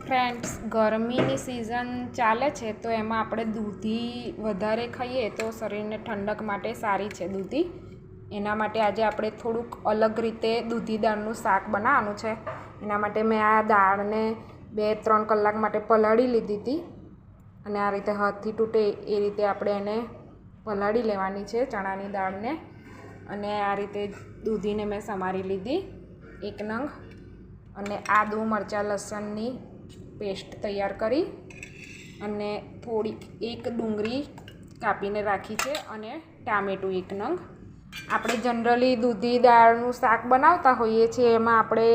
Friends, ગરમીની season ચાલે છે તો એમાં આપણે દૂધી વધારે ખાઈએ તો શરીરને ઠંડક માટે સારી છે દૂધી. એના માટે આજે આપણે થોડુંક અલગ રીતે દૂધી દાળનું શાક બનાવવાનું છે. એના માટે મેં આ દાળને 2-3 કલાક માટે પલાળી લીધી હતી અને આ રીતે હાથથી તૂટે એ રીતે આપણે એને પલાળી લેવાની છે ચણાની દાળને. અને આ રીતે દૂધીને મેં સમારી લીધી 1 નંગ અને આદુ મરચાં લસણની પેસ્ટ તૈયાર કરી અને થોડીક 1 ડુંગળી કાપીને રાખી છે અને ટામેટું 1 નંગ. આપણે જનરલી દૂધી દાળનું શાક બનાવતા હોઈએ છીએ એમાં આપણે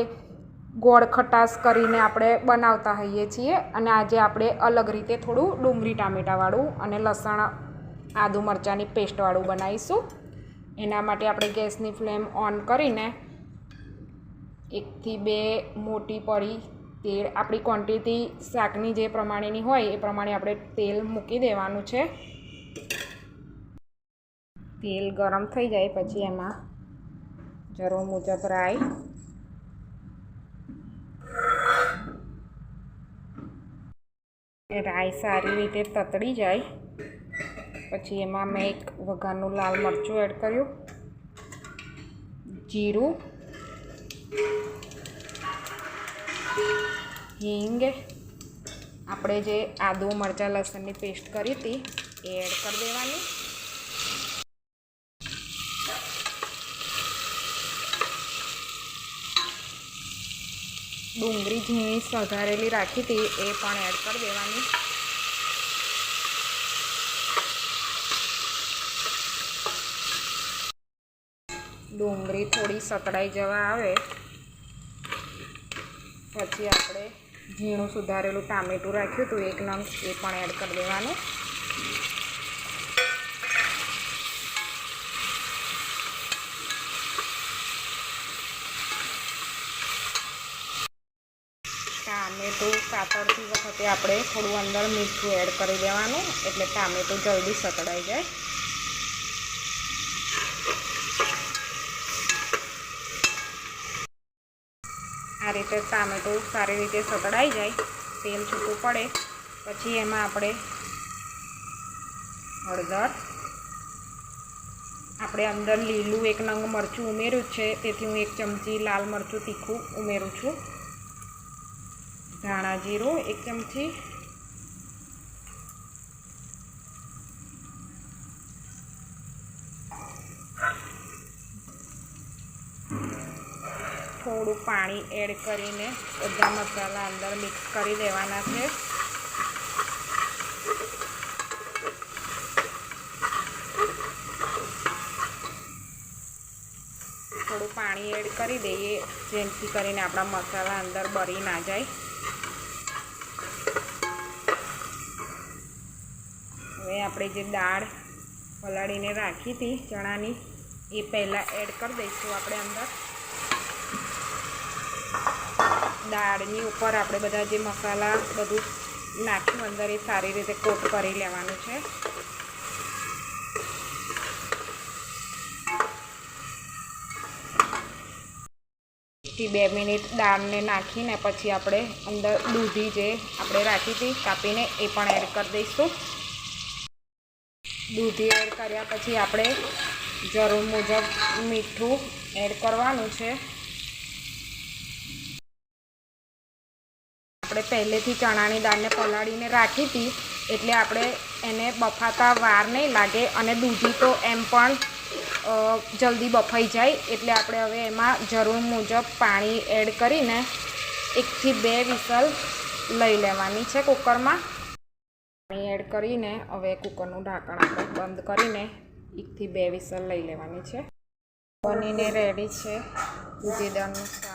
ગોળ ખટાશ કરીને આપણે બનાવતા હોઈએ છીએ અને આજે આપણે અલગ રીતે થોડું ડુંગળી ટામેટાવાળું અને લસણ આદુ મરચાંની પેસ્ટવાળું બનાવીશું. એના માટે આપણે ગેસની ફ્લેમ ઓન કરીને 1 થી 2 મોટી પડી તેલ, આપણી ક્વોન્ટિટી શાકની જે પ્રમાણેની હોય એ પ્રમાણે આપણે તેલ મૂકી દેવાનું છે. તેલ ગરમ થઈ જાય પછી એમાં જરૂર મુજબ રાઈ, સારી રીતે તતડી જાય પછી એમાં મેં 1 વઘારનું લાલ મરચું એડ કર્યું, જીરું, હિંગ, આપણે જે આદુ મરચાં લસણની પેસ્ટ કરી હતી એ એડ કરી દેવાની. ડુંગળી ઝીણી સુધારેલી રાખી હતી એ પણ એડ કરી દેવાની. ડુંગળી થોડી સતળાઈ જવા આવે પછી આપણે ઝીણું સુધારેલું ટામેટું રાખ્યું હતું 1 નંગ એ પણ એડ કરી દેવાનું. ટામેટું કાતરતી વખતે આપણે થોડું અંદર મીઠું એડ કરી દેવાનું એટલે ટામેટું જલ્દી સતળાઈ જાય. આ રીતે ટામેટું સારી રીતે સતળાઈ જાય, તેલ છૂટું પડે પછી એમાં આપણે હળદર, આપણે અંદર લીલું 1 નંગ મરચું ઉમેર્યું છે તેથી હું 1 ચમચી લાલ મરચું તીખું ઉમેરું છું, ધાણા જીરું 1 ચમચી, થોડું પાણી એડ કરીને બધા મસાલા અંદર મિક્સ કરી દેવાના છે. થોડું પાણી એડ કરી દઈએ જેથી કરીને આપણા મસાલા અંદર બળી ના જાય. હવે આપણે જે દાળ પલાળીને રાખી હતી ચણાની એ પહેલાં એડ કરી દઈશું આપણે અંદર. દાળની ઉપર આપણે બધા જે મસાલા બધું નાખ્યું અંદર એ સારી રીતે કોટ કરી લેવાનું છે. 1 થી 2 મિનિટ દાળને નાખીને પછી આપણે અંદર દૂધી જે આપણે રાખી હતી કાપીને એ પણ એડ કરી દઈશું. દૂધી એડ કર્યા પછી આપણે જરૂર મુજબ મીઠું એડ કરવાનું છે. આપણે પહેલેથી ચણાની દાળને પલાળીને રાખી હતી એટલે આપણે એને બફાતા વાર નહીં લાગે અને દૂધી તો એમ પણ જલ્દી બફાઈ જાય એટલે આપણે હવે એમાં જરૂર મુજબ પાણી એડ કરીને 1 થી 2 વિસલ લઈ લેવાની છે કુકરમાં. પાણી એડ કરીને હવે કુકરનું ઢાંકણ આપણે બંધ કરીને 1 થી 2 વિસલ લઈ લેવાની છે. બનીને રેડી છે દૂધી દાળનું શાક.